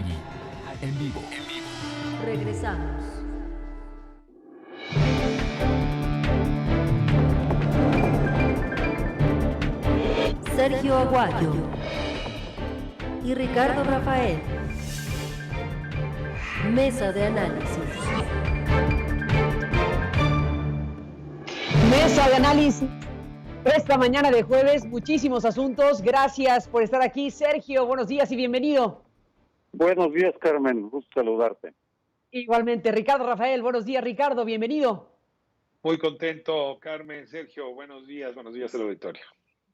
Aregui, en vivo. Regresamos. Sergio Aguayo y Ricardo Rafael. Mesa de análisis. Mesa de análisis. Esta mañana de jueves, muchísimos asuntos. Gracias por estar aquí. Sergio, buenos días y bienvenido. Buenos días, Carmen. Gusto saludarte. Igualmente, Ricardo Rafael. Buenos días, Ricardo. Bienvenido. Muy contento, Carmen, Sergio. Buenos días al auditorio.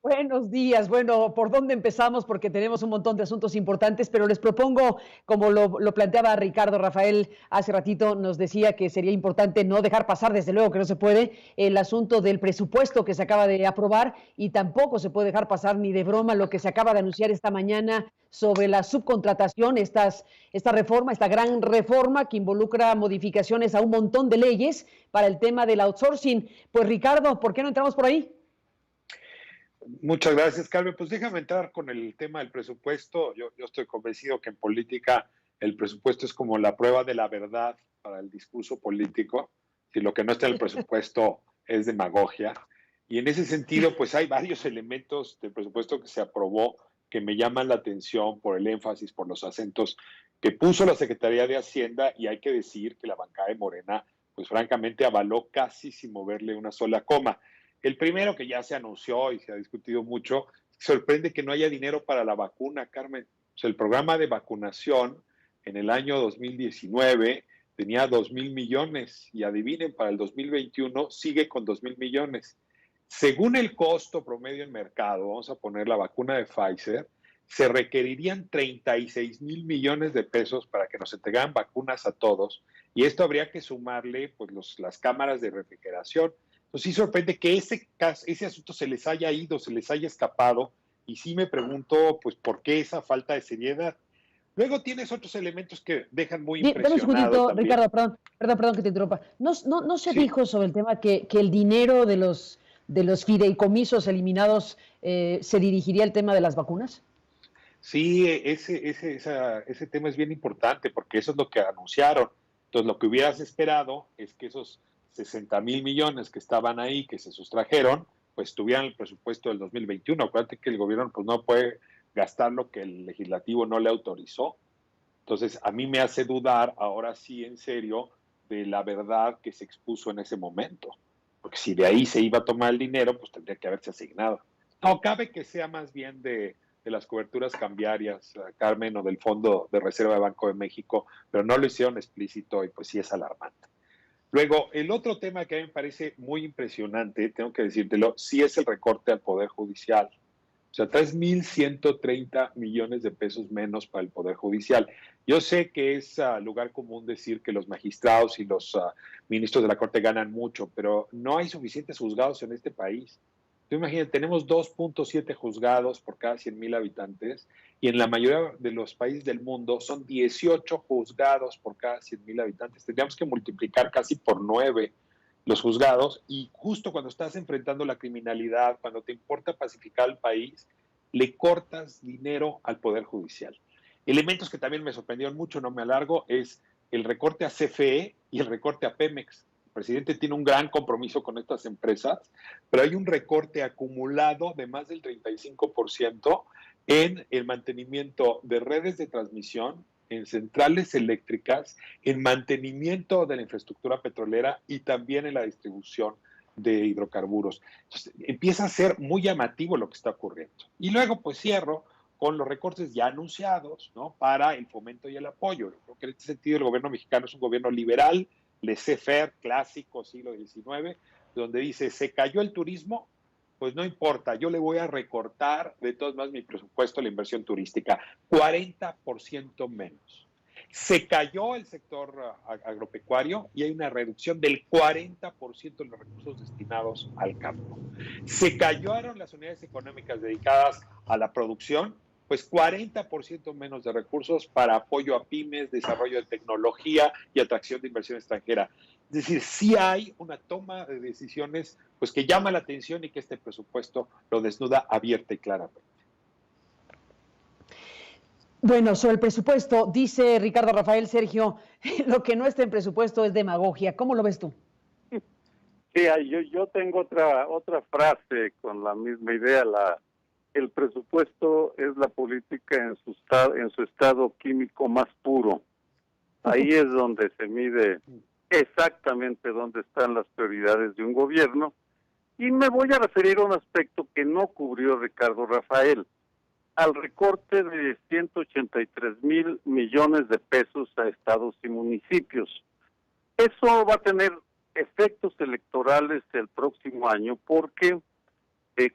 Buenos días. Bueno, ¿por dónde empezamos? Porque tenemos un montón de asuntos importantes, pero les propongo, como lo planteaba Ricardo Rafael hace ratito, nos decía que sería importante no dejar pasar, desde luego que no se puede, el asunto del presupuesto que se acaba de aprobar, y tampoco se puede dejar pasar ni de broma lo que se acaba de anunciar esta mañana sobre la subcontratación, esta reforma, esta gran reforma que involucra modificaciones a un montón de leyes para el tema del outsourcing. Pues Ricardo, ¿por qué no entramos por ahí? Muchas gracias, Carmen. Pues déjame entrar con el tema del presupuesto. Yo estoy convencido que en política el presupuesto es como la prueba de la verdad para el discurso político. Si lo que no está en el presupuesto es demagogia. Y en ese sentido, pues hay varios elementos del presupuesto que se aprobó que me llaman la atención por el énfasis, por los acentos que puso la Secretaría de Hacienda, y hay que decir que la bancada de Morena, pues francamente avaló casi sin moverle una sola coma. El primero, que ya se anunció y se ha discutido mucho, sorprende que no haya dinero para la vacuna, Carmen. O sea, el programa de vacunación en el año 2019 tenía 2,000 millones y adivinen, para el 2021 sigue con 2,000 millones. Según el costo promedio en mercado, vamos a poner la vacuna de Pfizer, se requerirían 36,000 millones de pesos para que nos entregaran vacunas a todos, y esto habría que sumarle pues las cámaras de refrigeración. Pues sí sorprende que ese asunto se les haya ido, se les haya escapado, y sí me pregunto, pues, ¿por qué esa falta de seriedad? Luego tienes otros elementos que dejan muy Dame un impresionado segundito, también. Ricardo, perdón que te interrumpa. ¿No se Sí, dijo sobre el tema que el dinero de los fideicomisos eliminados se dirigiría al tema de las vacunas? sí, ese tema es bien importante porque eso es lo que anunciaron. Entonces, lo que hubieras esperado es que esos 60,000 millones que estaban ahí, que se sustrajeron, pues tuvieran el presupuesto del 2021. Acuérdate que el gobierno pues no puede gastar lo que el legislativo no le autorizó. Entonces, a mí me hace dudar, ahora sí, en serio, de la verdad que se expuso en ese momento. Porque si de ahí se iba a tomar el dinero, pues tendría que haberse asignado. No, cabe que sea más bien de las coberturas cambiarias, Carmen, o del Fondo de Reserva de Banco de México, pero no lo hicieron explícito y pues sí es alarmante. Luego, el otro tema que a mí me parece muy impresionante, tengo que decírtelo, sí es el recorte al Poder Judicial. O sea, 3,130 millones de pesos menos para el Poder Judicial. Yo sé que es lugar común decir que los magistrados y los ministros de la Corte ganan mucho, pero no hay suficientes juzgados en este país. Tú imagínate, tenemos 2,7 juzgados por cada 100,000 habitantes, y en la mayoría de los países del mundo son 18 juzgados por cada 100,000 habitantes. Tendríamos que multiplicar casi por 9 los juzgados, y justo cuando estás enfrentando la criminalidad, cuando te importa pacificar al país, le cortas dinero al Poder Judicial. Elementos que también me sorprendieron mucho, no me alargo, es el recorte a CFE y el recorte a Pemex. El presidente tiene un gran compromiso con estas empresas, pero hay un recorte acumulado de más del 35% en el mantenimiento de redes de transmisión, en centrales eléctricas, en mantenimiento de la infraestructura petrolera y también en la distribución de hidrocarburos. Entonces, empieza a ser muy llamativo lo que está ocurriendo. Y luego, pues cierro con los recortes ya anunciados, ¿no?, para el fomento y el apoyo. Yo creo que en este sentido el gobierno mexicano es un gobierno liberal, laissez-faire, clásico, siglo XIX, donde dice, se cayó el turismo, pues no importa, yo le voy a recortar de todos modos mi presupuesto a la inversión turística, 40% menos. Se cayó el sector agropecuario y hay una reducción del 40% de los recursos destinados al campo. Se cayeron las unidades económicas dedicadas a la producción, pues 40% menos de recursos para apoyo a pymes, desarrollo de tecnología y atracción de inversión extranjera. Es decir, sí hay una toma de decisiones pues que llama la atención y que este presupuesto lo desnuda abierta y claramente. Bueno, sobre el presupuesto, dice Ricardo Rafael, Sergio, lo que no está en presupuesto es demagogia. ¿Cómo lo ves tú? Sí, yo tengo otra frase con la misma idea. El presupuesto es la política en su estado químico más puro. Ahí es donde se mide exactamente dónde están las prioridades de un gobierno. Y me voy a referir a un aspecto que no cubrió Ricardo Rafael, al recorte de 183,000 millones de pesos a estados y municipios. Eso va a tener efectos electorales el próximo año porque,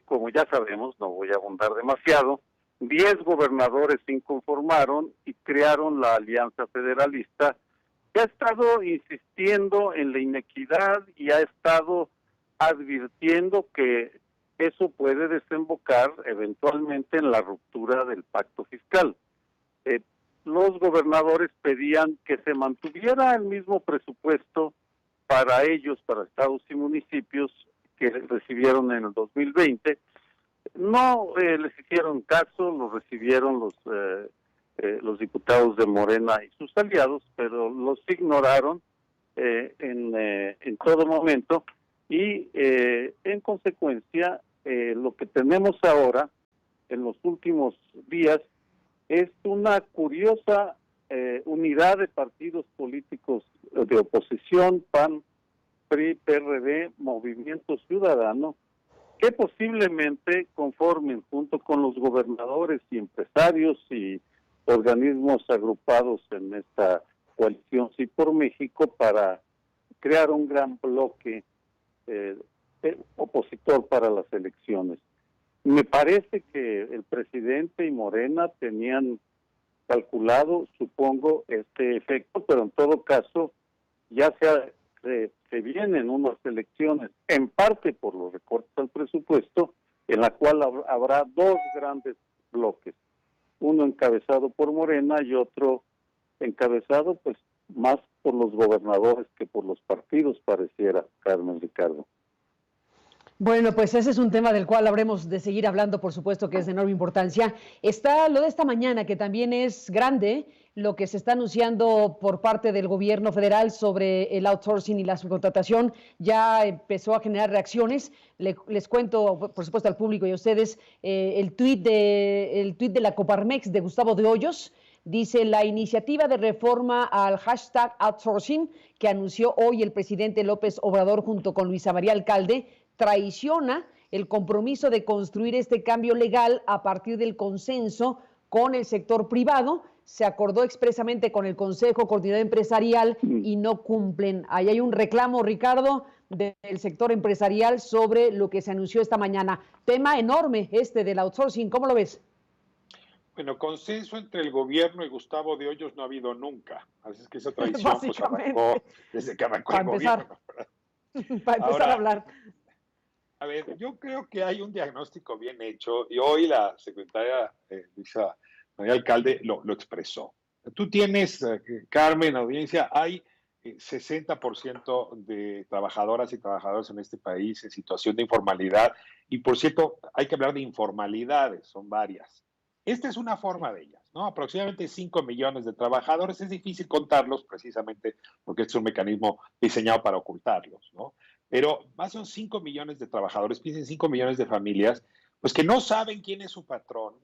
como ya sabemos, no voy a abundar demasiado, 10 gobernadores se inconformaron y crearon la Alianza Federalista, que ha estado insistiendo en la inequidad y ha estado advirtiendo que eso puede desembocar eventualmente en la ruptura del pacto fiscal. Los gobernadores pedían que se mantuviera el mismo presupuesto para ellos, para estados y municipios que recibieron en el 2020. No les hicieron caso, lo recibieron los diputados de Morena y sus aliados, pero los ignoraron en todo momento y en consecuencia lo que tenemos ahora en los últimos días es una curiosa unidad de partidos políticos de oposición, PAN, PRI, PRD, Movimiento Ciudadano, que posiblemente conformen junto con los gobernadores y empresarios y organismos agrupados en esta coalición Sí por México para crear un gran bloque opositor para las elecciones. Me parece que el presidente y Morena tenían calculado, supongo, este efecto, pero en todo caso ya se vienen unas elecciones, en parte por los recortes al presupuesto, en la cual habrá dos grandes bloques, uno encabezado por Morena y otro encabezado pues más por los gobernadores que por los partidos, pareciera, Carmen, Ricardo. Bueno, pues ese es un tema del cual habremos de seguir hablando, por supuesto que es de enorme importancia. Está lo de esta mañana, que también es grande, lo que se está anunciando por parte del gobierno federal sobre el outsourcing y la subcontratación. Ya empezó a generar reacciones. Les cuento, por supuesto, al público y a ustedes, el tuit de la Coparmex de Gustavo de Hoyos. Dice: la iniciativa de reforma al hashtag outsourcing que anunció hoy el presidente López Obrador junto con Luisa María Alcalde traiciona el compromiso de construir este cambio legal a partir del consenso con el sector privado. Se acordó expresamente con el Consejo Coordinador Empresarial y no cumplen. Ahí hay un reclamo, Ricardo, del sector empresarial sobre lo que se anunció esta mañana. Tema enorme este del outsourcing, ¿cómo lo ves? Bueno, consenso entre el gobierno y Gustavo de Hoyos no ha habido nunca. Así es que esa traición pues arrancó desde que arrancó el gobierno. Para empezar a hablar. A ver, yo creo que hay un diagnóstico bien hecho y hoy la secretaria Luisa María Alcalde lo expresó. Tú tienes, Carmen, audiencia, hay 60% de trabajadoras y trabajadores en este país en situación de informalidad y, por cierto, hay que hablar de informalidades, son varias. Esta es una forma de ellas, ¿no? Aproximadamente 5 millones de trabajadores, es difícil contarlos precisamente porque este es un mecanismo diseñado para ocultarlos, ¿no? Pero más son 5 millones de trabajadores, piensen 5 millones de familias, pues que no saben quién es su patrón,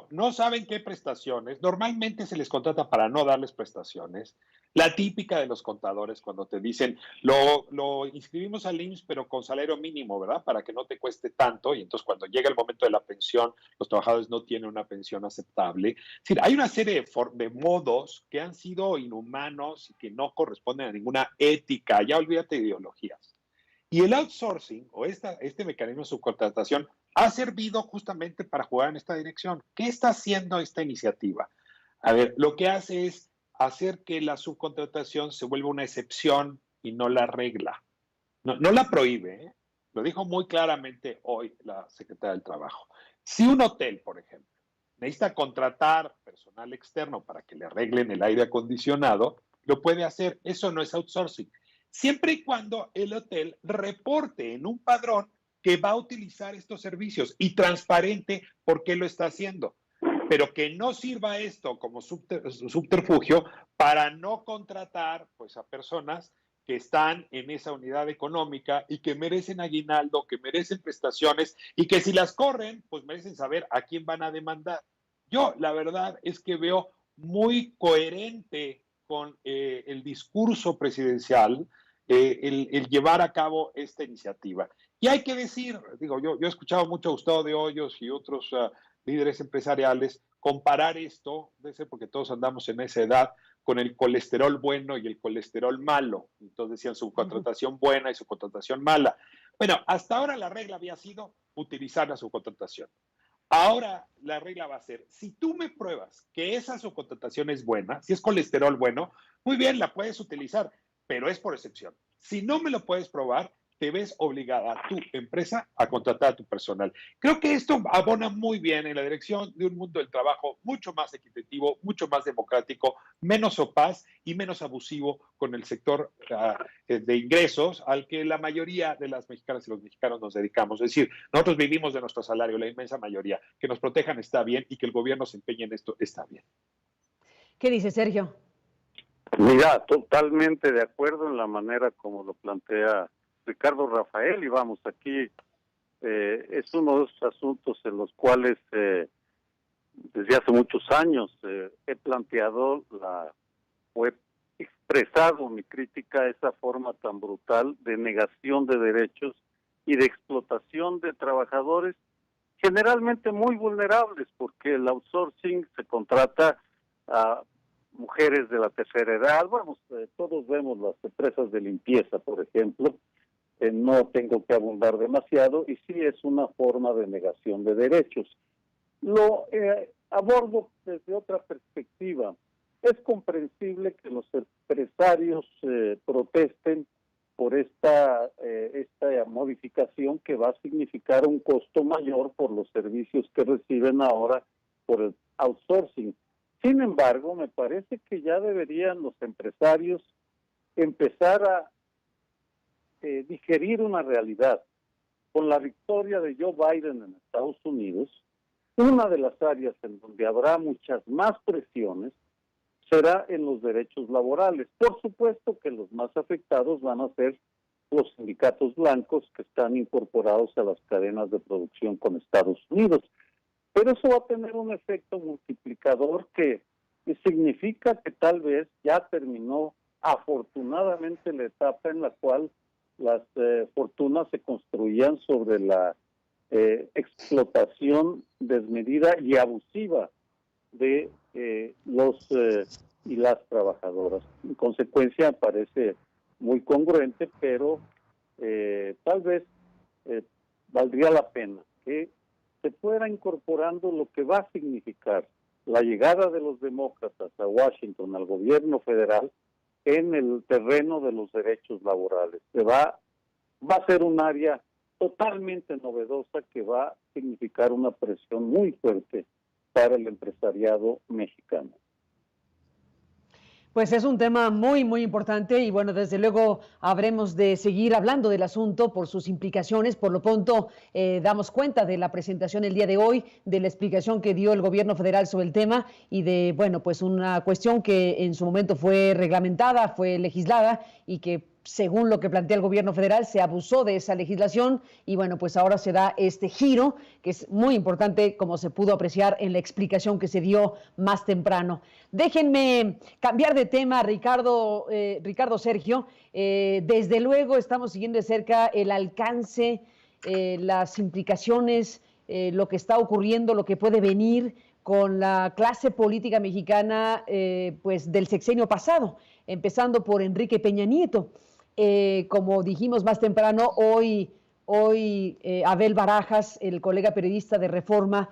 no saben qué prestaciones, normalmente se les contrata para no darles prestaciones. La típica de los contadores cuando te dicen, lo inscribimos al IMSS pero con salario mínimo, ¿verdad? Para que no te cueste tanto, y entonces cuando llega el momento de la pensión, los trabajadores no tienen una pensión aceptable. Es decir, hay una serie de modos que han sido inhumanos y que no corresponden a ninguna ética, ya olvídate de ideologías. Y el outsourcing o este mecanismo de subcontratación ha servido justamente para jugar en esta dirección. ¿Qué está haciendo esta iniciativa? A ver, lo que hace es hacer que la subcontratación se vuelva una excepción y no la regla. No la prohíbe, ¿eh? Lo dijo muy claramente hoy la secretaria del Trabajo. Si un hotel, por ejemplo, necesita contratar personal externo para que le arreglen el aire acondicionado, lo puede hacer. Eso no es outsourcing. Siempre y cuando el hotel reporte en un padrón que va a utilizar estos servicios y transparente por qué lo está haciendo. pero que no sirva esto como subterfugio para no contratar pues a personas que están en esa unidad económica y que merecen aguinaldo, que merecen prestaciones y que si las corren, pues merecen saber a quién van a demandar. Yo, la verdad, es que veo muy coherente con el discurso presidencial el llevar a cabo esta iniciativa. Y hay que decir, digo, yo he escuchado mucho a Gustavo de Hoyos y otros líderes empresariales comparar esto, porque todos andamos en esa edad, con el colesterol bueno y el colesterol malo. Entonces decían subcontratación buena y subcontratación mala. Bueno, hasta ahora la regla había sido utilizar la subcontratación. Ahora la regla va a ser, si tú me pruebas que esa subcontratación es buena, si es colesterol bueno, muy bien, la puedes utilizar, pero es por excepción. Si no me lo puedes probar, te ves obligada tu empresa a contratar a tu personal. Creo que esto abona muy bien en la dirección de un mundo del trabajo mucho más equitativo, mucho más democrático, menos opaz y menos abusivo con el sector de ingresos al que la mayoría de las mexicanas y los mexicanos nos dedicamos. Es decir, nosotros vivimos de nuestro salario, la inmensa mayoría. Que nos protejan está bien y que el gobierno se empeñe en esto está bien. ¿Qué dice Sergio? Mira, totalmente de acuerdo en la manera como lo plantea Ricardo Rafael, y vamos, aquí es uno de esos asuntos en los cuales desde hace muchos años he planteado o he expresado mi crítica a esa forma tan brutal de negación de derechos y de explotación de trabajadores generalmente muy vulnerables, porque el outsourcing se contrata a mujeres de la tercera edad. Bueno, todos vemos las empresas de limpieza, por ejemplo. No tengo que abundar demasiado, y sí es una forma de negación de derechos. Lo abordo desde otra perspectiva. Es comprensible que los empresarios protesten por esta modificación que va a significar un costo mayor por los servicios que reciben ahora por el outsourcing. Sin embargo, me parece que ya deberían los empresarios empezar a digerir una realidad. Con la victoria de Joe Biden en Estados Unidos, una de las áreas en donde habrá muchas más presiones será en los derechos laborales. Por supuesto que los más afectados van a ser los sindicatos blancos que están incorporados a las cadenas de producción con Estados Unidos. Pero eso va a tener un efecto multiplicador que significa que tal vez ya terminó afortunadamente la etapa en la cual las fortunas se construían sobre la explotación desmedida y abusiva de los y las trabajadoras. En consecuencia, parece muy congruente, pero tal vez valdría la pena que se fuera incorporando lo que va a significar la llegada de los demócratas a Washington, al gobierno federal, en el terreno de los derechos laborales. Va a ser un área totalmente novedosa que va a significar una presión muy fuerte para el empresariado mexicano. Pues es un tema muy, muy importante y bueno, desde luego habremos de seguir hablando del asunto por sus implicaciones. Por lo pronto, damos cuenta de la presentación el día de hoy, de la explicación que dio el gobierno federal sobre el tema y de, bueno, pues una cuestión que en su momento fue reglamentada, fue legislada y que según lo que plantea el gobierno federal, se abusó de esa legislación y bueno, pues ahora se da este giro, que es muy importante, como se pudo apreciar en la explicación que se dio más temprano. Déjenme cambiar de tema, Ricardo, Sergio. Desde luego estamos siguiendo de cerca el alcance, las implicaciones, lo que está ocurriendo, lo que puede venir con la clase política mexicana pues del sexenio pasado, empezando por Enrique Peña Nieto. Como dijimos más temprano, hoy Abel Barajas, el colega periodista de Reforma,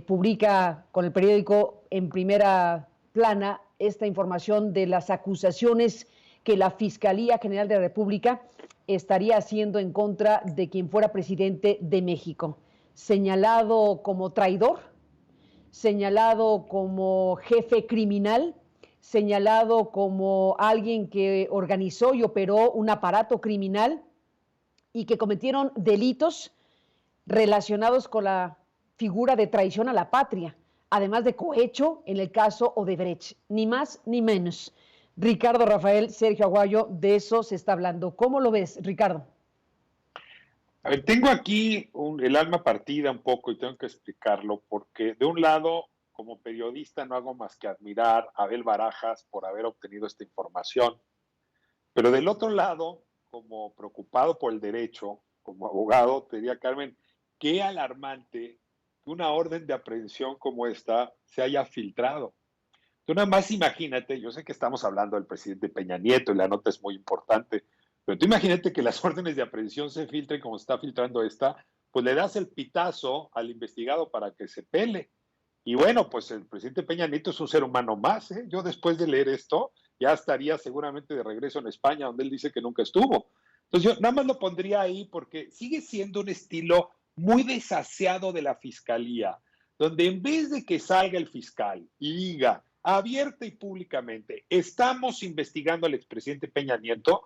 publica con el periódico en primera plana esta información de las acusaciones que la Fiscalía General de la República estaría haciendo en contra de quien fuera presidente de México, señalado como traidor, señalado como jefe criminal, señalado como alguien que organizó y operó un aparato criminal y que cometieron delitos relacionados con la figura de traición a la patria, además de cohecho en el caso Odebrecht, ni más ni menos. Ricardo Rafael, Sergio Aguayo, de eso se está hablando. ¿Cómo lo ves, Ricardo? A ver, tengo aquí el alma partida un poco y tengo que explicarlo porque de un lado, como periodista, no hago más que admirar a Abel Barajas por haber obtenido esta información, pero del otro lado, como preocupado por el derecho, como abogado, te diría, Carmen, qué alarmante que una orden de aprehensión como esta se haya filtrado. Tú nada más imagínate, yo sé que estamos hablando del presidente Peña Nieto y la nota es muy importante, pero tú imagínate que las órdenes de aprehensión se filtren como se está filtrando esta, pues le das el pitazo al investigado para que se pele. Y bueno, pues el presidente Peña Nieto es un ser humano más, ¿eh? Yo después de leer esto ya estaría seguramente de regreso en España, donde él dice que nunca estuvo. Entonces yo nada más lo pondría ahí porque sigue siendo un estilo muy desaseado de la fiscalía, donde en vez de que salga el fiscal y diga abierta y públicamente, estamos investigando al expresidente Peña Nieto,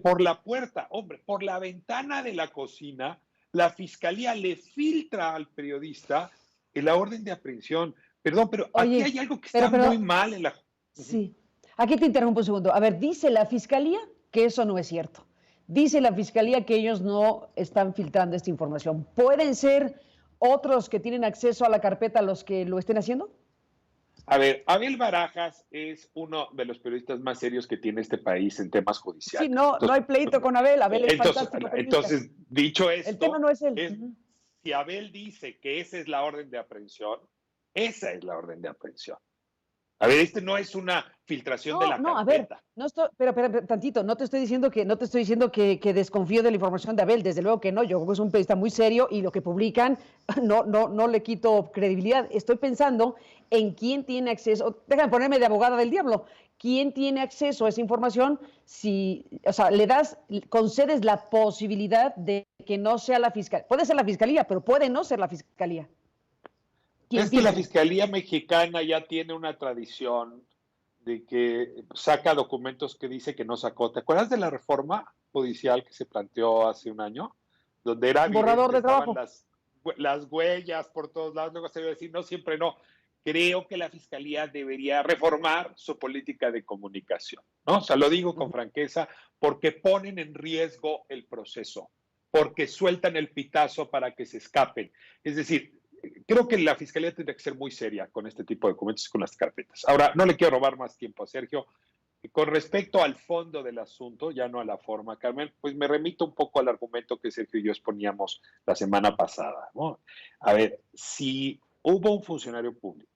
por la puerta, hombre, por la ventana de la cocina, la fiscalía le filtra al periodista la orden de aprehensión. Perdón, pero Oye, aquí hay algo que está muy mal en la... Sí, aquí te interrumpo un segundo. A ver, dice la fiscalía que eso no es cierto. Dice la fiscalía que ellos no están filtrando esta información. ¿Pueden ser otros que tienen acceso a la carpeta los que lo estén haciendo? A ver, Abel Barajas es uno de los periodistas más serios que tiene este país en temas Sí, judiciales. no, Entonces, no hay pleito con Abel. Abel es entonces, fantástico periodista. entonces, dicho El tema esto, no es él. si Abel dice que esa es la orden de aprehensión, esa es la orden de aprehensión. A ver, no es una filtración de la No, a ver, carpeta. no estoy, pero tantito, no te estoy diciendo que desconfío de la información de Abel, desde luego que no, yo creo que es un periodista muy serio y lo que publican no le quito credibilidad. Estoy pensando en quién tiene acceso, déjame ponerme de abogada del diablo, quién tiene acceso a esa información si, o sea, concedes la posibilidad de que no sea la fiscalía. Puede ser la fiscalía, pero puede no ser la fiscalía. Es que la Fiscalía Mexicana ya tiene una tradición de que saca documentos que dice que no sacó. ¿Te acuerdas de la reforma judicial que se planteó hace un año? Donde era borrador de trabajo. las huellas por todos lados, luego se iba a decir, no, siempre no. Creo que la Fiscalía debería reformar su política de comunicación, ¿no? O sea, lo digo con franqueza, porque ponen en riesgo el proceso, porque sueltan el pitazo para que se escapen. Es decir, creo que la Fiscalía tendría que ser muy seria con este tipo de documentos y con las carpetas. Ahora, no le quiero robar más tiempo a Sergio. Con respecto al fondo del asunto, ya no a la forma, Carmen, pues me remito un poco al argumento que Sergio y yo exponíamos la semana pasada, ¿no? A ver, si hubo un funcionario público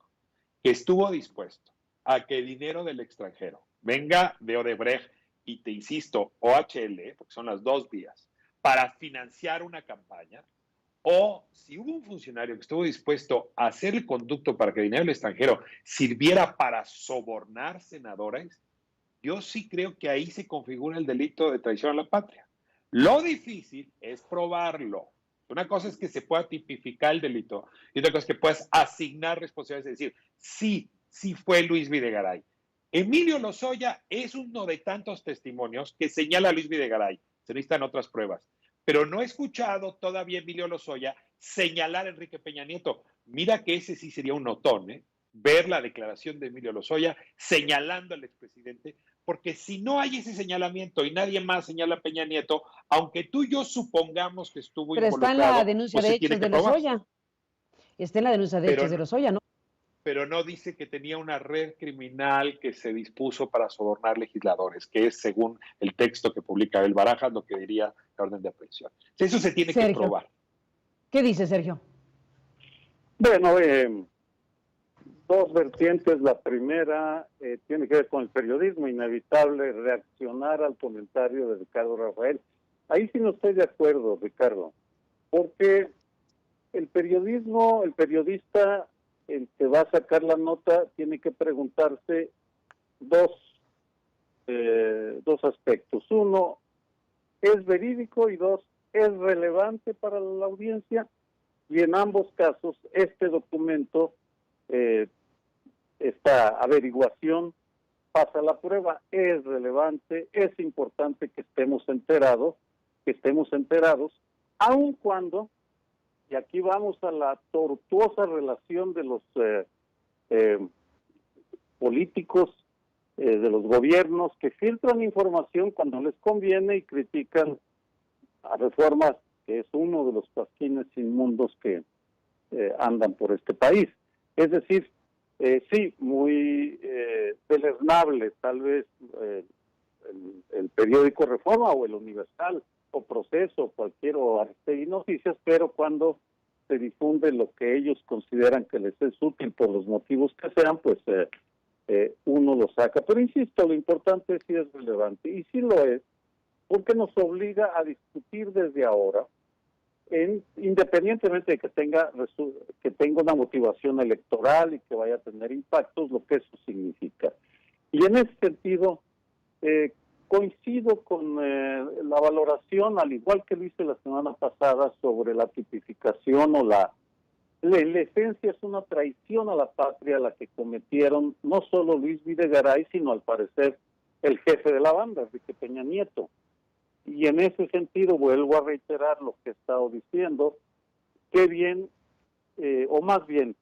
que estuvo dispuesto a que dinero del extranjero venga de Odebrecht y, te insisto, OHL, porque son las dos vías, para financiar una campaña, o si hubo un funcionario que estuvo dispuesto a hacer el conducto para que el dinero del extranjero sirviera para sobornar senadores, yo sí creo que ahí se configura el delito de traición a la patria. Lo difícil es probarlo. Una cosa es que se pueda tipificar el delito y otra cosa es que puedas asignar responsabilidades, es decir, sí fue Luis Videgaray. Emilio Lozoya es uno de tantos testimonios que señala a Luis Videgaray. Se necesitan otras pruebas. Pero no he escuchado todavía a Emilio Lozoya señalar a Enrique Peña Nieto. Mira que ese sí sería un notón, ¿eh? Ver la declaración de Emilio Lozoya señalando al expresidente, porque si no hay ese señalamiento y nadie más señala a Peña Nieto, aunque tú y yo supongamos que estuvo pero involucrado, está en la denuncia pues de hechos de Lozoya. Está en la denuncia de hechos de Lozoya, ¿no? Pero no dice que tenía una red criminal que se dispuso para sobornar legisladores, que es, según el texto que publica Abel Barajas, lo que diría la orden de aprehensión. Eso se tiene que probar. ¿Qué dice Sergio? Bueno, dos vertientes. La primera tiene que ver con el periodismo, inevitable reaccionar al comentario de Ricardo Rafael. Ahí sí no estoy de acuerdo, Ricardo, porque el periodista, el que va a sacar la nota, tiene que preguntarse dos aspectos. Uno, ¿es verídico? Y dos, ¿es relevante para la audiencia? Y en ambos casos, este documento, esta averiguación, pasa la prueba. Es relevante, es importante que estemos enterados, aun cuando y aquí vamos a la tortuosa relación de los políticos, de los gobiernos, que filtran información cuando les conviene y critican a reformas, que es uno de los pasquines inmundos que andan por este país. Es decir, sí, muy deleznable tal vez el periódico Reforma o el Universal o Proceso o cualquier o Aristegui Noticias, pero cuando se difunde lo que ellos consideran que les es útil por los motivos que sean, pues uno lo saca. Pero insisto, lo importante es si es relevante, y sí lo es, porque nos obliga a discutir desde ahora, independientemente de que tenga una motivación electoral y que vaya a tener impactos, lo que eso significa. Y en ese sentido, coincido con la valoración, al igual que lo hice la semana pasada, sobre la tipificación o la esencia es una traición a la patria la que cometieron no solo Luis Videgaray, sino al parecer el jefe de la banda, Enrique Peña Nieto. Y en ese sentido vuelvo a reiterar lo que he estado diciendo, que bien, o más bien,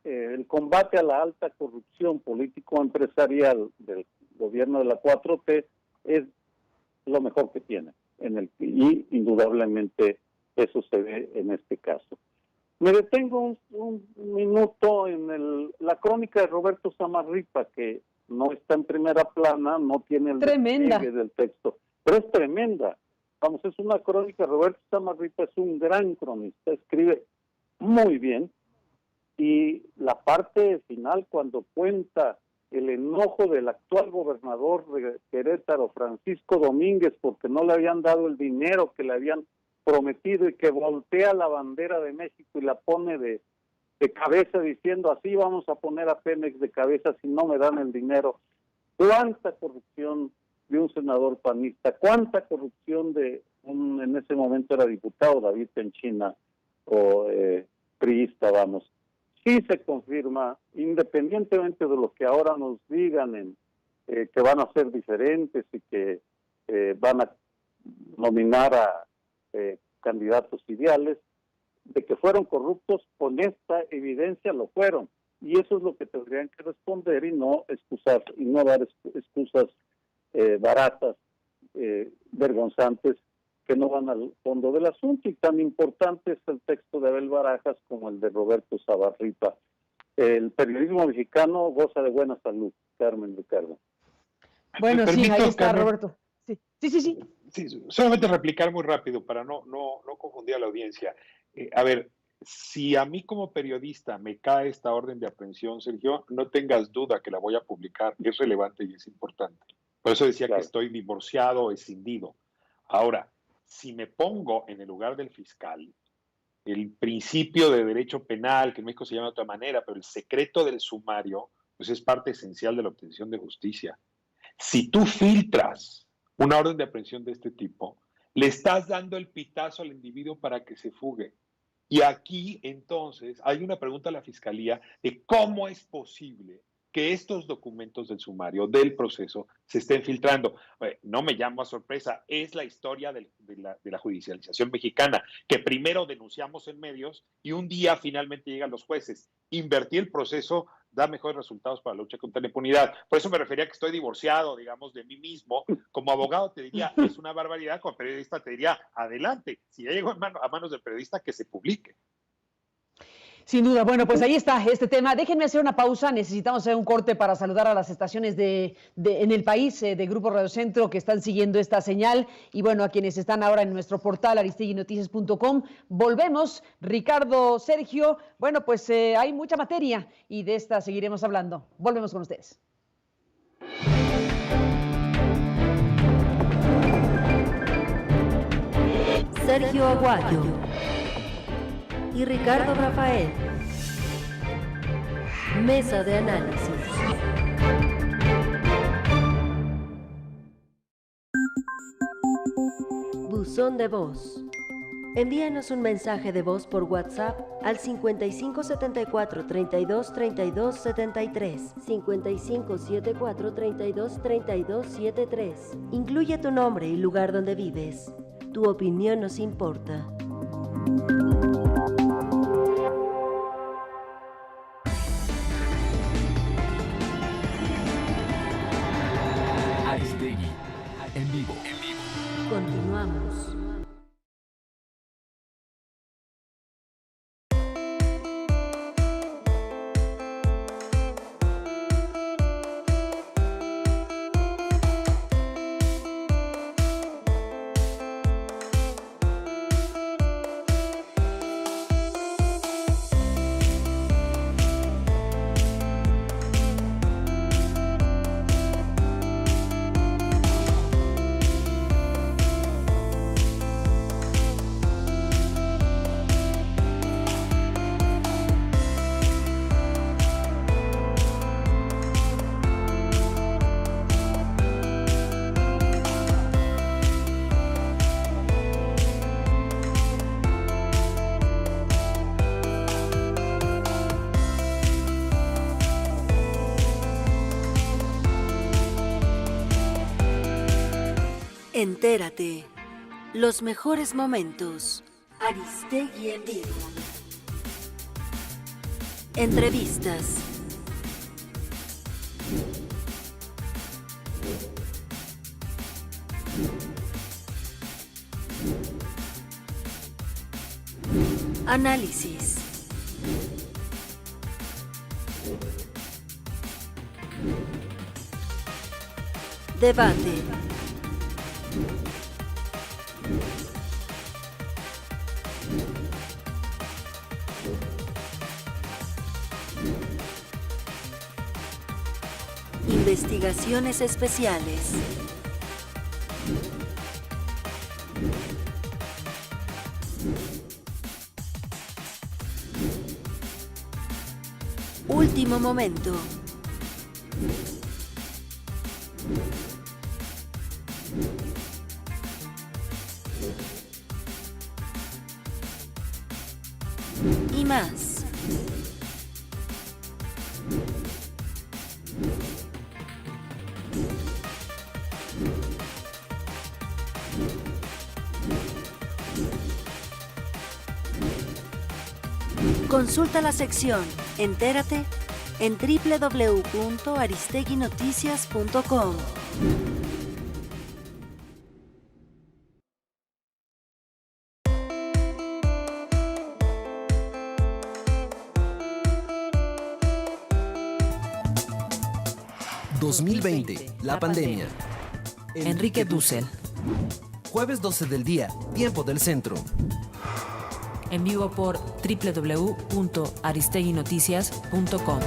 el combate a la alta corrupción político-empresarial del gobierno de la 4T es lo mejor que tiene, y indudablemente eso se ve en este caso. Me detengo un minuto en la crónica de Roberto Samarripa, que no está en primera plana, no tiene el despliegue del texto, pero es tremenda. Vamos, es una crónica. Roberto Samarripa es un gran cronista, escribe muy bien, y la parte final, cuando cuenta el enojo del actual gobernador de Querétaro, Francisco Domínguez, porque no le habían dado el dinero que le habían prometido, y que voltea la bandera de México y la pone de cabeza, diciendo: así vamos a poner a Pemex de cabeza si no me dan el dinero. ¿Cuánta corrupción de un senador panista? ¿Cuánta corrupción en ese momento era diputado David Penchina, o priista, vamos? Sí se confirma, independientemente de lo que ahora nos digan, que van a ser diferentes y que van a nominar a candidatos ideales, de que fueron corruptos. Con esta evidencia lo fueron, y eso es lo que tendrían que responder, y no excusar, y no dar excusas baratas, vergonzantes, que no van al fondo del asunto. Y tan importante es el texto de Abel Barajas como el de Roberto Samarripa. El periodismo mexicano goza de buena salud, Carmen Ricardo. Bueno, sí, ahí está, Carmen. Roberto. Sí. Sí, solamente replicar muy rápido para no confundir a la audiencia. A ver, si a mí como periodista me cae esta orden de aprehensión, Sergio, no tengas duda que la voy a publicar, es relevante y es importante. Por eso decía que estoy divorciado, escindido. Ahora, si me pongo en el lugar del fiscal, el principio de derecho penal, que en México se llama de otra manera, pero el secreto del sumario, pues es parte esencial de la obtención de justicia. Si tú filtras una orden de aprehensión de este tipo, le estás dando el pitazo al individuo para que se fugue. Y aquí, entonces, hay una pregunta a la Fiscalía de cómo es posible que estos documentos del sumario, del proceso, se estén filtrando. No me llamo a sorpresa, es la historia de la judicialización mexicana, que primero denunciamos en medios y un día finalmente llegan los jueces. Invertir el proceso da mejores resultados para la lucha contra la impunidad. Por eso me refería que estoy divorciado, digamos, de mí mismo. Como abogado te diría, es una barbaridad. Como periodista te diría, adelante. Si ya llegó a manos del periodista, que se publique. Sin duda. Bueno, pues ahí está este tema. Déjenme hacer una pausa. Necesitamos hacer un corte para saludar a las estaciones en el país de Grupo Radio Centro que están siguiendo esta señal, y bueno, a quienes están ahora en nuestro portal aristeguinoticias.com. Volvemos, Ricardo, Sergio. Bueno, pues hay mucha materia y de esta seguiremos hablando. Volvemos con ustedes. Sergio Aguayo y Ricardo Rafael. Mesa de análisis. Buzón de voz. Envíanos un mensaje de voz por WhatsApp al 5574 32 32 73, 5574 32 32 73. Incluye tu nombre y lugar donde vives. Tu opinión nos importa. Entérate. Los mejores momentos. Aristegui en vivo. Entrevistas. Análisis. Debate. Investigaciones especiales. Último momento. Y más. Consulta la sección Entérate en www.aristeguinoticias.com. ...2020, la pandemia. Enrique Dussel. Jueves 12 del día, tiempo del centro. En vivo por www.aristeguinoticias.com.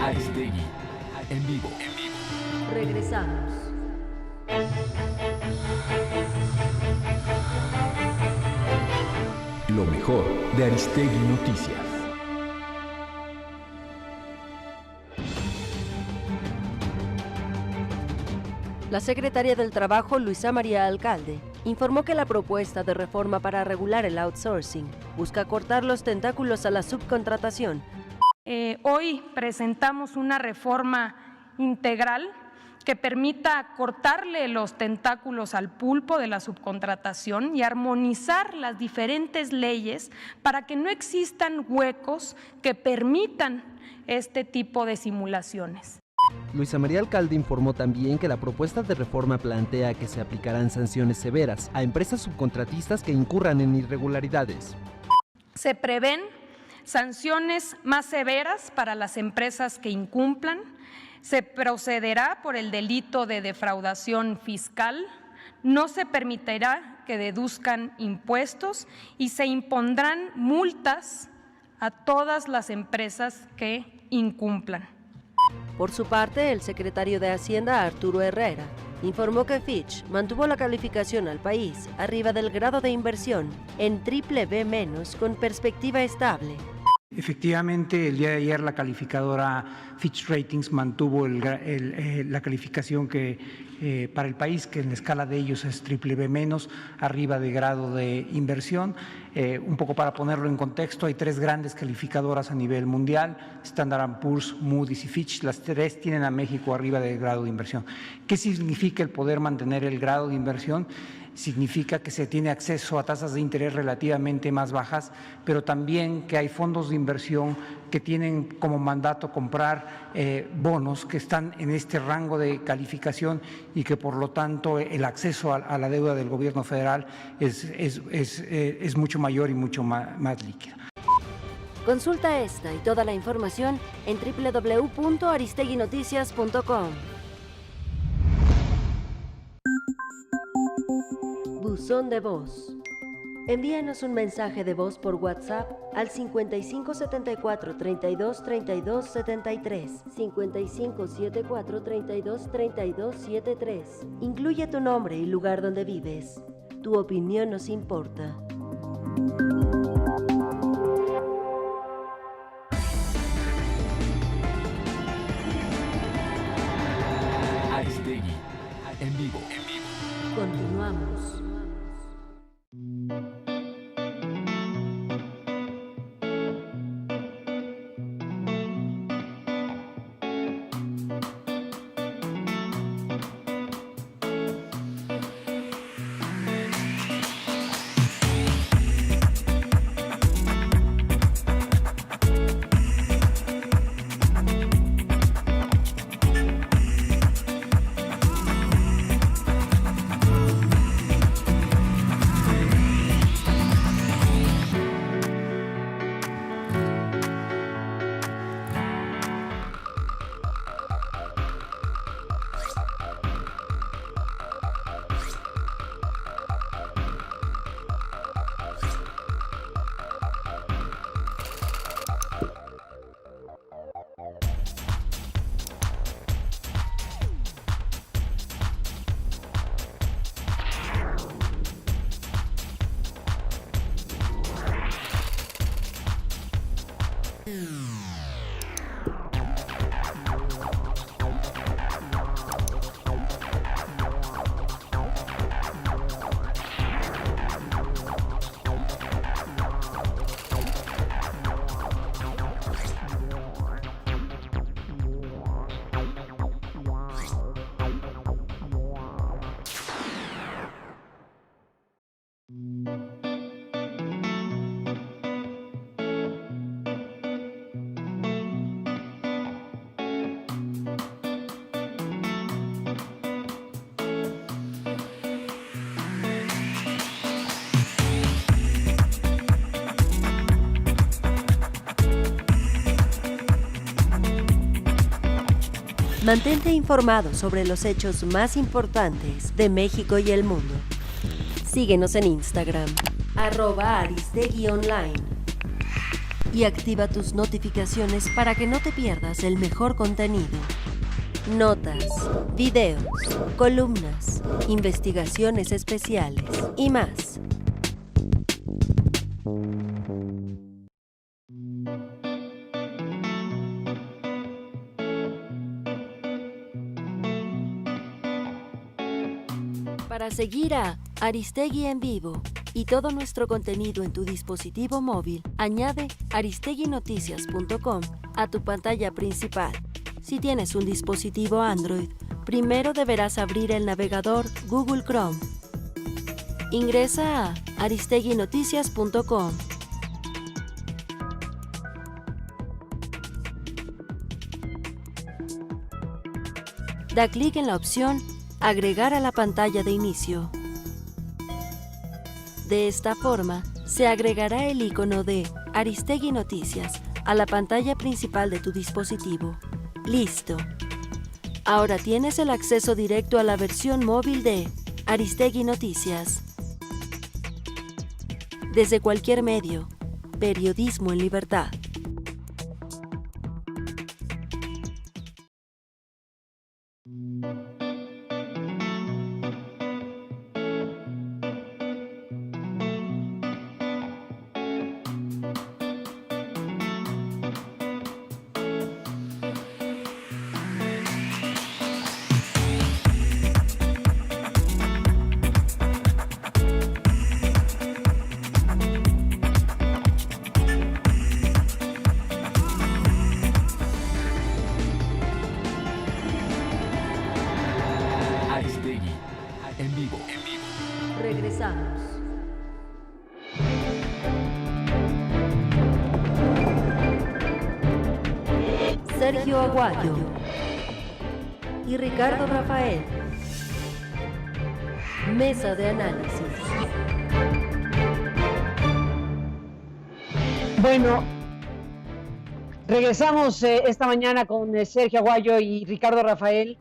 Aristegui en vivo. Regresamos. Lo mejor de Aristegui Noticias. La secretaria del Trabajo, Luisa María Alcalde, informó que la propuesta de reforma para regular el outsourcing busca cortar los tentáculos a la subcontratación. Hoy presentamos una reforma integral que permita cortarle los tentáculos al pulpo de la subcontratación y armonizar las diferentes leyes para que no existan huecos que permitan este tipo de simulaciones. Luisa María Alcalde informó también que la propuesta de reforma plantea que se aplicarán sanciones severas a empresas subcontratistas que incurran en irregularidades. Se prevén sanciones más severas para las empresas que incumplan. Se procederá por el delito de defraudación fiscal, no se permitirá que deduzcan impuestos y se impondrán multas a todas las empresas que incumplan. Por su parte, el secretario de Hacienda, Arturo Herrera, informó que Fitch mantuvo la calificación al país arriba del grado de inversión en BBB- con perspectiva estable. Efectivamente, el día de ayer la calificadora Fitch Ratings mantuvo la calificación que para el país, que en la escala de ellos es BBB-, arriba de grado de inversión. Un poco para ponerlo en contexto, hay 3 grandes calificadoras a nivel mundial, Standard & Poor's, Moody's y Fitch. Las 3 tienen a México arriba del grado de inversión. ¿Qué significa el poder mantener el grado de inversión? Significa que se tiene acceso a tasas de interés relativamente más bajas, pero también que hay fondos de inversión que tienen como mandato comprar bonos que están en este rango de calificación y que por lo tanto el acceso a la deuda del gobierno federal es mucho mayor y mucho más líquida. Consulta esta y toda la información en www.aristeguinoticias.com. Buzón de voz. Envíanos un mensaje de voz por WhatsApp al 5574 32 32 73, 5574 32 32 73. Incluye tu nombre y lugar donde vives. Tu opinión nos importa. Aristegui, en vivo. Continuamos. Mantente informado sobre los hechos más importantes de México y el mundo. Síguenos en Instagram, @aristegui_online. Y activa tus notificaciones para que no te pierdas el mejor contenido. Notas, videos, columnas, investigaciones especiales y más. Para seguir a Aristegui en vivo y todo nuestro contenido en tu dispositivo móvil, añade aristeguinoticias.com a tu pantalla principal. Si tienes un dispositivo Android, primero deberás abrir el navegador Google Chrome. Ingresa a aristeguinoticias.com. Da clic en la opción Agregar a la pantalla de inicio. De esta forma, se agregará el icono de Aristegui Noticias a la pantalla principal de tu dispositivo. ¡Listo! Ahora tienes el acceso directo a la versión móvil de Aristegui Noticias. Desde cualquier medio, periodismo en libertad. Sergio Aguayo y Ricardo Rafael. Mesa de análisis. Bueno, regresamos esta mañana con Sergio Aguayo y Ricardo Rafael.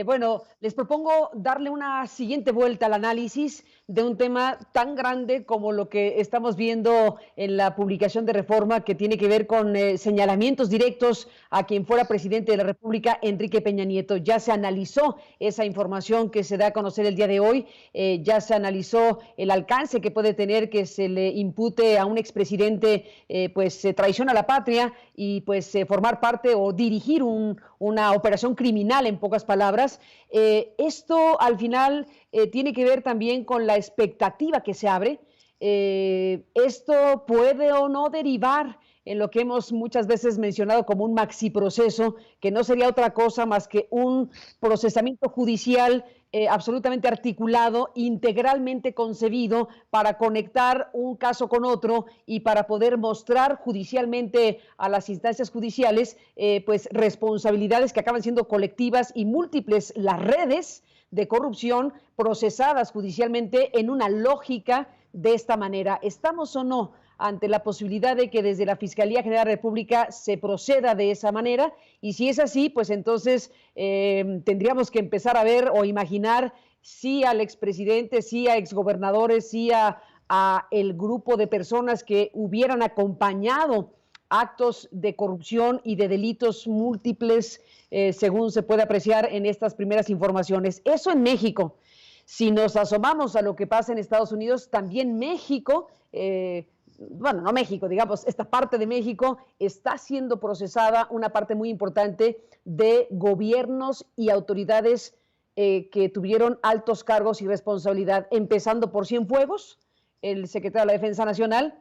Bueno, les propongo darle una siguiente vuelta al análisis de un tema tan grande como lo que estamos viendo en la publicación de Reforma, que tiene que ver con señalamientos directos a quien fuera presidente de la República, Enrique Peña Nieto. Ya se analizó esa información que se da a conocer el día de hoy, ya se analizó el alcance que puede tener que se le impute a un expresidente traición a la patria y formar parte o dirigir una operación criminal, en pocas palabras. Esto al final tiene que ver también con la expectativa que se abre. Esto puede o no derivar en lo que hemos muchas veces mencionado como un maxiproceso, que no sería otra cosa más que un procesamiento judicial absolutamente articulado, integralmente concebido para conectar un caso con otro y para poder mostrar judicialmente a las instancias judiciales responsabilidades que acaban siendo colectivas y múltiples, las redes de corrupción procesadas judicialmente en una lógica de esta manera. ¿Estamos o no ante la posibilidad de que desde la Fiscalía General de la República se proceda de esa manera? Y si es así, pues entonces tendríamos que empezar a ver o imaginar sí al expresidente, sí a exgobernadores, sí a el grupo de personas que hubieran acompañado actos de corrupción y de delitos múltiples, según se puede apreciar en estas primeras informaciones. Eso en México. Si nos asomamos a lo que pasa en Estados Unidos, también México, no México, digamos, esta parte de México está siendo procesada una parte muy importante de gobiernos y autoridades que tuvieron altos cargos y responsabilidad, empezando por Cienfuegos, el secretario de la Defensa Nacional,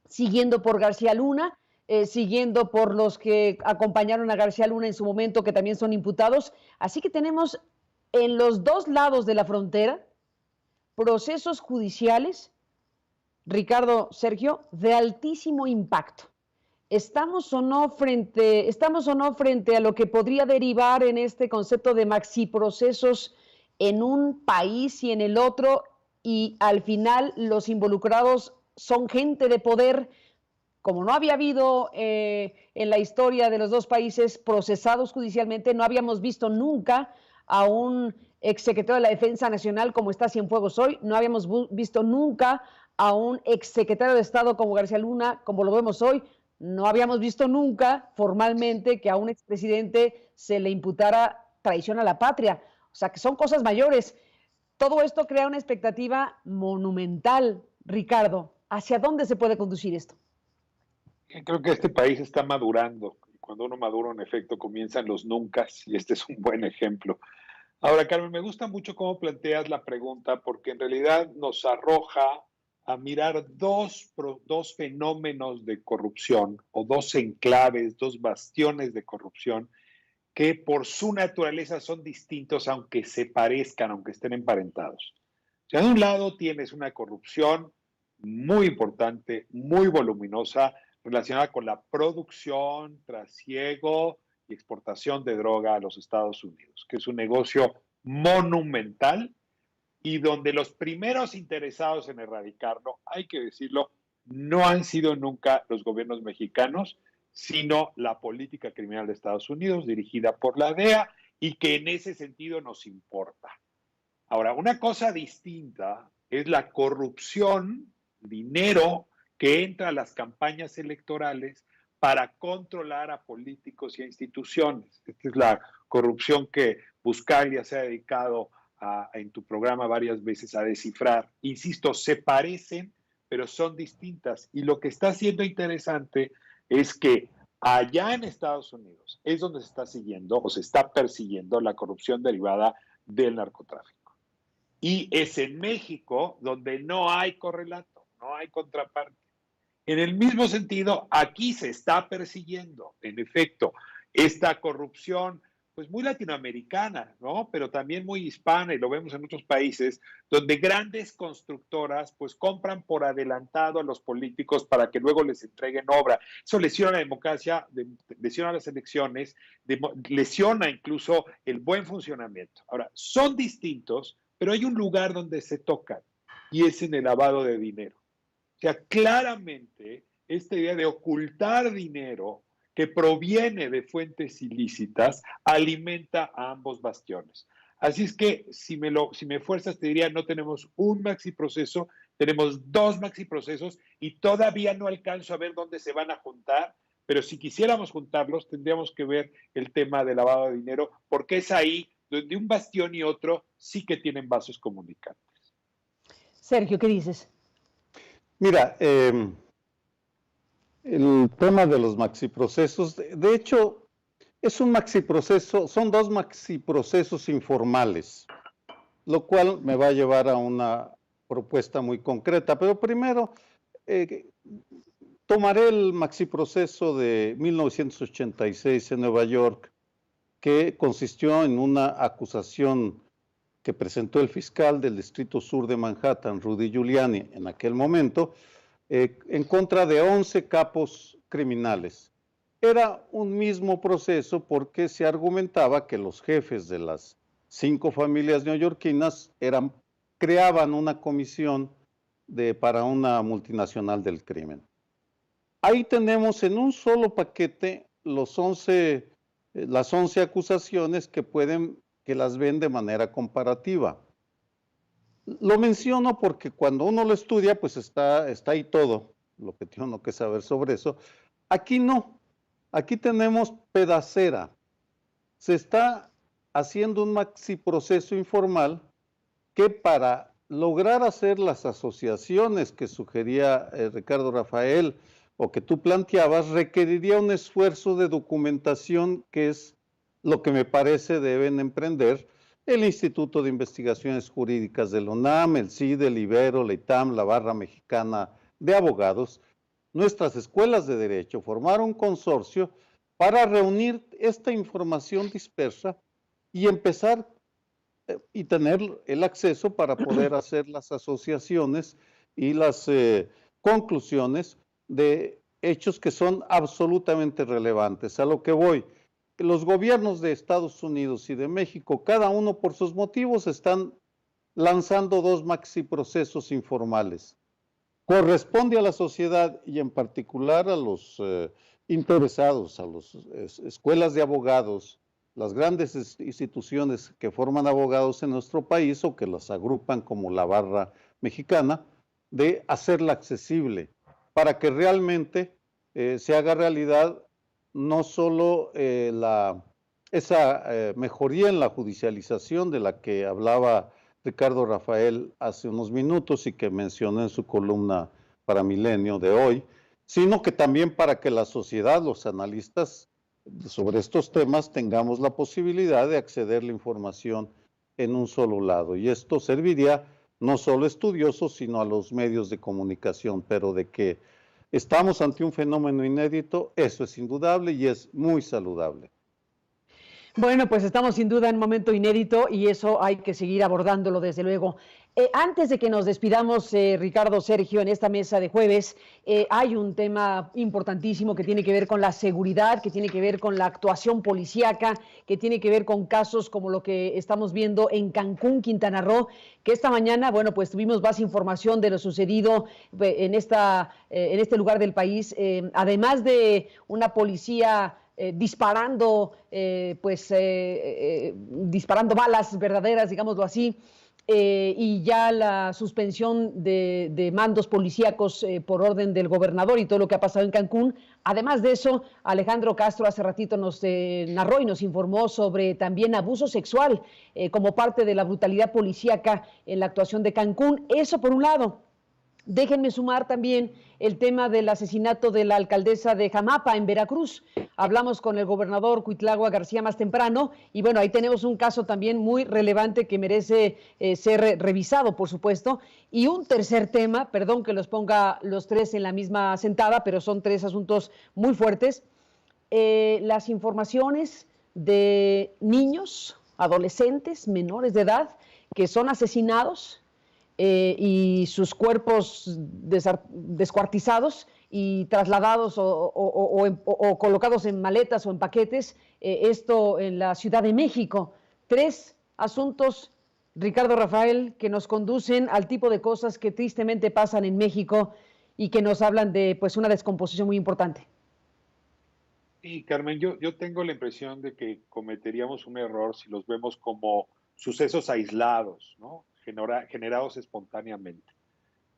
siguiendo por García Luna, siguiendo por los que acompañaron a García Luna en su momento, que también son imputados. Así que tenemos en los dos lados de la frontera procesos judiciales, Ricardo, Sergio, de altísimo impacto. ¿Estamos o no frente a lo que podría derivar en este concepto de maxiprocesos en un país y en el otro, y al final los involucrados son gente de poder, como no había habido en la historia de los dos países procesados judicialmente? No habíamos visto nunca a un exsecretario de la Defensa Nacional como está Cienfuegos hoy, no habíamos visto nunca a un exsecretario de Estado como García Luna, como lo vemos hoy, no habíamos visto nunca formalmente que a un expresidente se le imputara traición a la patria. O sea, que son cosas mayores. Todo esto crea una expectativa monumental, Ricardo. ¿Hacia dónde se puede conducir esto? Creo que este país está madurando. Y cuando uno madura, en efecto, comienzan los nunca, y este es un buen ejemplo. Ahora, Carmen, me gusta mucho cómo planteas la pregunta, porque en realidad nos arroja a mirar dos fenómenos de corrupción, o dos enclaves, dos bastiones de corrupción, que por su naturaleza son distintos, aunque se parezcan, aunque estén emparentados. O sea, de un lado tienes una corrupción muy importante, muy voluminosa, relacionada con la producción, trasiego y exportación de droga a los Estados Unidos, que es un negocio monumental y donde los primeros interesados en erradicarlo, hay que decirlo, no han sido nunca los gobiernos mexicanos, sino la política criminal de Estados Unidos, dirigida por la DEA, y que en ese sentido nos importa. Ahora, una cosa distinta es la corrupción, dinero que entra a las campañas electorales para controlar a políticos y a instituciones. Esta es la corrupción que Buscaglia se ha dedicado en tu programa varias veces a descifrar. Insisto, se parecen, pero son distintas. Y lo que está siendo interesante es que allá en Estados Unidos es donde se está siguiendo o se está persiguiendo la corrupción derivada del narcotráfico. Y es en México donde no hay correlato, no hay contraparte. En el mismo sentido, aquí se está persiguiendo, en efecto, esta corrupción pues muy latinoamericana, ¿no? Pero también muy hispana, y lo vemos en otros países, donde grandes constructoras pues compran por adelantado a los políticos para que luego les entreguen obra. Eso lesiona la democracia, lesiona las elecciones, lesiona incluso el buen funcionamiento. Ahora, son distintos, pero hay un lugar donde se tocan, y es en el lavado de dinero. O sea, claramente, esta idea de ocultar dinero que proviene de fuentes ilícitas, alimenta a ambos bastiones. Así es que, si me fuerzas, te diría, no tenemos un maxiproceso, tenemos dos maxiprocesos, y todavía no alcanzo a ver dónde se van a juntar, pero si quisiéramos juntarlos, tendríamos que ver el tema de lavado de dinero, porque es ahí donde un bastión y otro sí que tienen vasos comunicantes. Sergio, ¿qué dices? Mira, el tema de los maxiprocesos, de hecho, es un maxiproceso, son dos maxiprocesos informales, lo cual me va a llevar a una propuesta muy concreta. Pero primero, tomaré el maxiproceso de 1986 en Nueva York, que consistió en una acusación que presentó el fiscal del Distrito Sur de Manhattan, Rudy Giuliani, en aquel momento, en contra de 11 capos criminales. Era un mismo proceso porque se argumentaba que los jefes de las 5 familias neoyorquinas creaban una comisión para una multinacional del crimen. Ahí tenemos en un solo paquete las 11 acusaciones que las ven de manera comparativa. Lo menciono porque cuando uno lo estudia, pues está ahí todo lo que tiene uno que saber sobre eso. Aquí no, aquí tenemos pedacera. Se está haciendo un maxiproceso informal que, para lograr hacer las asociaciones que sugería Ricardo Rafael o que tú planteabas, requeriría un esfuerzo de documentación, que es lo que me parece deben emprender el Instituto de Investigaciones Jurídicas de la UNAM, el CIDE, el Ibero, la ITAM, la Barra Mexicana de Abogados, nuestras escuelas de derecho, formar un consorcio para reunir esta información dispersa y empezar y tener el acceso para poder hacer las asociaciones y las conclusiones de hechos que son absolutamente relevantes. A lo que voy, los gobiernos de Estados Unidos y de México, cada uno por sus motivos, están lanzando dos maxiprocesos informales. Corresponde a la sociedad y en particular a los interesados, a las escuelas de abogados, las grandes instituciones que forman abogados en nuestro país o que las agrupan como la Barra Mexicana, de hacerla accesible para que realmente se haga realidad no solo esa mejoría en la judicialización de la que hablaba Ricardo Rafael hace unos minutos y que mencionó en su columna para Milenio de hoy, sino que también para que la sociedad, los analistas sobre estos temas, tengamos la posibilidad de acceder a la información en un solo lado. Y esto serviría no solo a estudiosos, sino a los medios de comunicación, pero de que estamos ante un fenómeno inédito, eso es indudable y es muy saludable. Bueno, pues estamos sin duda en un momento inédito y eso hay que seguir abordándolo desde luego. Antes de que nos despidamos, Ricardo, Sergio, en esta mesa de jueves, hay un tema importantísimo que tiene que ver con la seguridad, que tiene que ver con la actuación policíaca, que tiene que ver con casos como lo que estamos viendo en Cancún, Quintana Roo, que esta mañana, bueno, pues tuvimos más información de lo sucedido en este lugar del país, además de una policía disparando balas verdaderas, digámoslo así, y ya la suspensión de mandos policíacos por orden del gobernador y todo lo que ha pasado en Cancún. Además de eso, Alejandro Castro hace ratito nos narró y nos informó sobre también abuso sexual como parte de la brutalidad policíaca en la actuación de Cancún. Eso por un lado. Déjenme sumar también el tema del asesinato de la alcaldesa de Jamapa, en Veracruz. Hablamos con el gobernador Cuitlagua García más temprano y bueno, ahí tenemos un caso también muy relevante que merece ser revisado, por supuesto. Y un tercer tema, perdón que los ponga los tres en la misma sentada, pero son tres asuntos muy fuertes. Las informaciones de niños, adolescentes, menores de edad, que son asesinados y sus cuerpos descuartizados y trasladados o colocados en maletas o en paquetes, esto en la Ciudad de México. 3 asuntos, Ricardo Rafael, que nos conducen al tipo de cosas que tristemente pasan en México y que nos hablan de pues una descomposición muy importante. Sí, Carmen, yo tengo la impresión de que cometeríamos un error si los vemos como sucesos aislados, ¿no? Generados espontáneamente.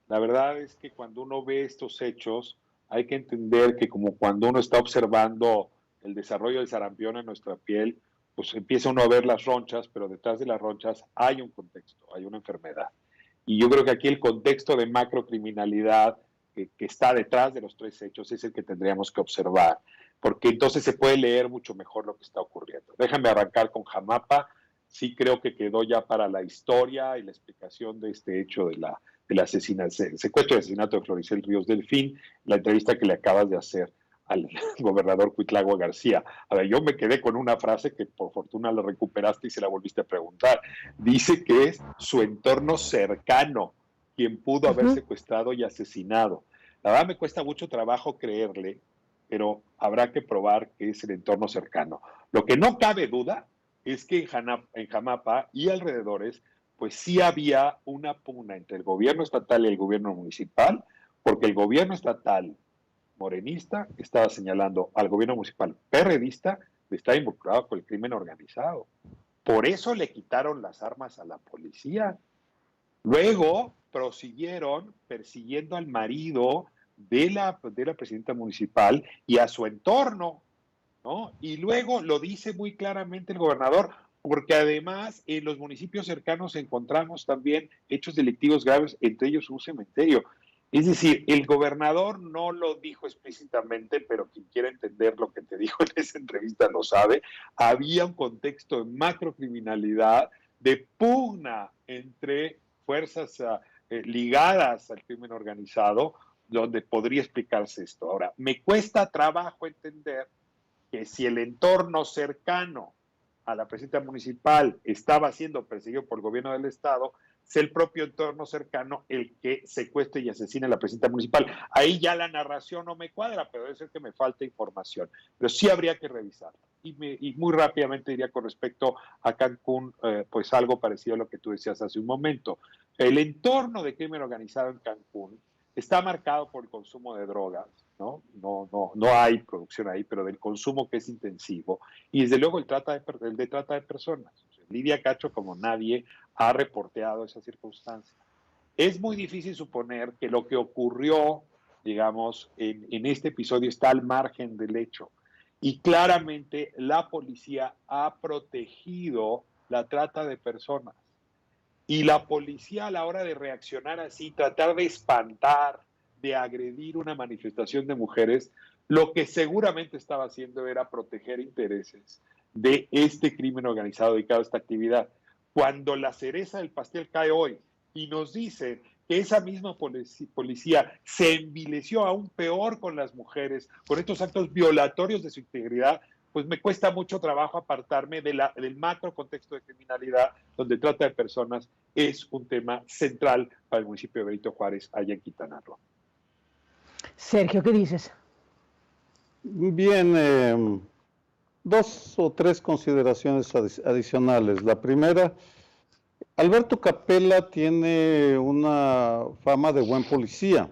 La verdad es que cuando uno ve estos hechos, hay que entender que como cuando uno está observando el desarrollo del sarampión en nuestra piel, pues empieza uno a ver las ronchas, pero detrás de las ronchas hay un contexto, hay una enfermedad. Y yo creo que aquí el contexto de macrocriminalidad que está detrás de los 3 hechos es el que tendríamos que observar, porque entonces se puede leer mucho mejor lo que está ocurriendo. Déjame arrancar con Jamapa. Sí creo que quedó ya para la historia y la explicación de este hecho del secuestro y asesinato de Floricel Ríos Delfín, la entrevista que le acabas de hacer al gobernador Cuitlagua García. A ver, yo me quedé con una frase que por fortuna la recuperaste y se la volviste a preguntar. Dice que es su entorno cercano quien pudo haber secuestrado y asesinado. La verdad me cuesta mucho trabajo creerle, pero habrá que probar que es el entorno cercano. Lo que no cabe duda es que en Jamapa y alrededores, pues sí había una pugna entre el gobierno estatal y el gobierno municipal, porque el gobierno estatal morenista estaba señalando al gobierno municipal perredista de estar involucrado con el crimen organizado. Por eso le quitaron las armas a la policía. Luego prosiguieron persiguiendo al marido de la presidenta municipal y a su entorno, ¿no? Y luego lo dice muy claramente el gobernador, porque además en los municipios cercanos encontramos también hechos delictivos graves, entre ellos un cementerio. Es decir, el gobernador no lo dijo explícitamente, pero quien quiera entender lo que te dijo en esa entrevista lo sabe. Había un contexto de macrocriminalidad, de pugna entre fuerzas ligadas al crimen organizado, donde podría explicarse esto. Ahora, me cuesta trabajo entender que si el entorno cercano a la presidenta municipal estaba siendo perseguido por el gobierno del estado, es el propio entorno cercano el que secuestre y asesina a la presidenta municipal. Ahí ya la narración no me cuadra, pero debe ser que me falta información. Pero sí habría que revisarla. Y muy rápidamente diría con respecto a Cancún, pues algo parecido a lo que tú decías hace un momento. El entorno de crimen organizado en Cancún está marcado por el consumo de drogas, ¿no? No hay producción ahí, pero del consumo que es intensivo. Y desde luego el de trata de personas. Lidia Cacho, como nadie, ha reporteado esa circunstancia. Es muy difícil suponer que lo que ocurrió, digamos, en este episodio está al margen del hecho. Y claramente la policía ha protegido la trata de personas. Y la policía a la hora de reaccionar así, tratar de espantar, de agredir una manifestación de mujeres, lo que seguramente estaba haciendo era proteger intereses de este crimen organizado dedicado a esta actividad. Cuando la cereza del pastel cae hoy y nos dicen que esa misma policía se envileció aún peor con las mujeres, con estos actos violatorios de su integridad, pues me cuesta mucho trabajo apartarme del macro contexto de criminalidad, donde trata de personas es un tema central para el municipio de Benito Juárez, allá en Quintana Roo. Sergio, ¿qué dices? Bien, 2 o 3 consideraciones adicionales. La primera, Alberto Capella tiene una fama de buen policía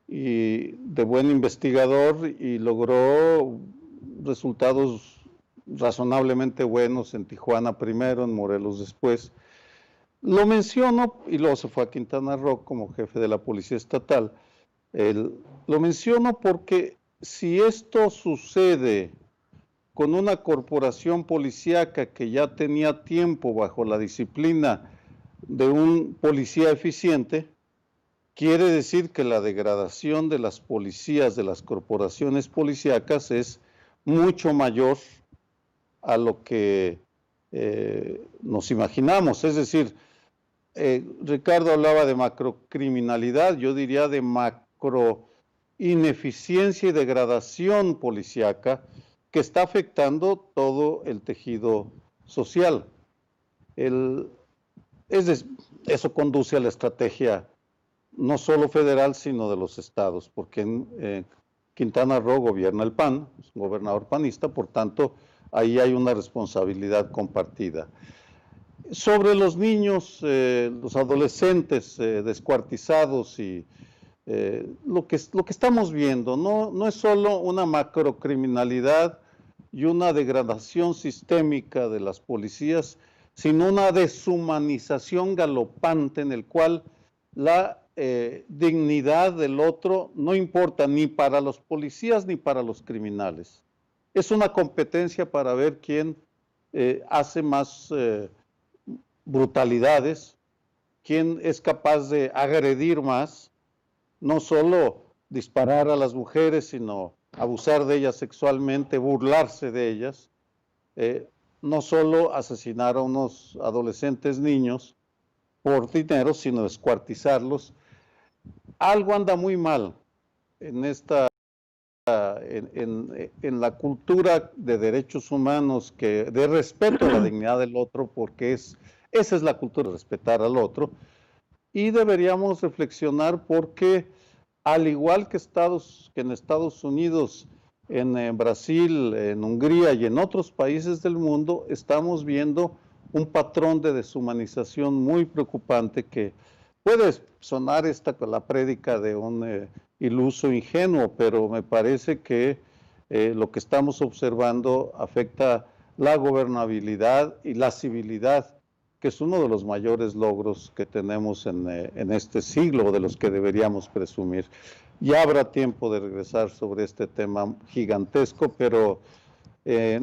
y de buen investigador y logró resultados razonablemente buenos en Tijuana primero, en Morelos después. Lo menciono, y luego se fue a Quintana Roo como jefe de la Policía Estatal. Lo menciono porque si esto sucede con una corporación policíaca que ya tenía tiempo bajo la disciplina de un policía eficiente, quiere decir que la degradación de las policías, de las corporaciones policíacas es mucho mayor a lo que nos imaginamos. Es decir, Ricardo hablaba de macrocriminalidad, yo diría de macro ineficiencia y degradación policíaca, que está afectando todo el tejido social. Eso conduce a la estrategia no solo federal, sino de los estados, porque en Quintana Roo gobierna el PAN, es un gobernador panista, por tanto, ahí hay una responsabilidad compartida. Sobre los niños, los adolescentes descuartizados y lo que estamos viendo, no es solo una macrocriminalidad y una degradación sistémica de las policías, sino una deshumanización galopante en el cual la dignidad del otro no importa ni para los policías ni para los criminales. Es una competencia para ver quién hace más brutalidades, quién es capaz de agredir más, no solo disparar a las mujeres, sino abusar de ellas sexualmente, burlarse de ellas, no solo asesinar a unos adolescentes niños por dinero, sino descuartizarlos. Algo anda muy mal en la cultura de derechos humanos, de respeto a la dignidad del otro, porque esa es la cultura, respetar al otro, y deberíamos reflexionar porque al igual que en Estados Unidos, en Brasil, en Hungría y en otros países del mundo, estamos viendo un patrón de deshumanización muy preocupante que puede sonar la prédica de un iluso ingenuo, pero me parece que lo que estamos observando afecta la gobernabilidad y la civilidad, que es uno de los mayores logros que tenemos en este siglo, de los que deberíamos presumir. Ya habrá tiempo de regresar sobre este tema gigantesco, pero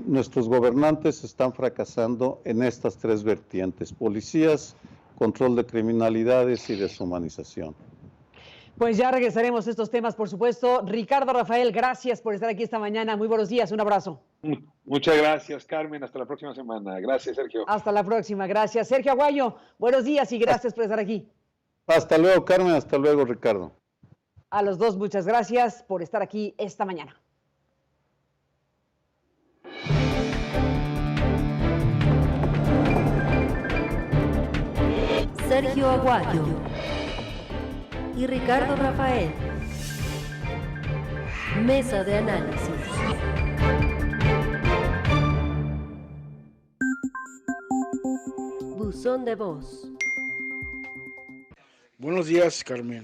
nuestros gobernantes están fracasando en estas tres vertientes: policías, control de criminalidades y deshumanización. Pues ya regresaremos a estos temas, por supuesto. Ricardo Rafael, gracias por estar aquí esta mañana. Muy buenos días, un abrazo. Muchas gracias, Carmen. Hasta la próxima semana. Gracias, Sergio. Hasta la próxima, gracias. Sergio Aguayo, buenos días y gracias por estar aquí. Hasta luego, Carmen. Hasta luego, Ricardo. A los dos, muchas gracias por estar aquí esta mañana. Sergio Aguayo y Ricardo Rafael. Mesa de análisis. Buzón de voz. Buenos días, Carmen.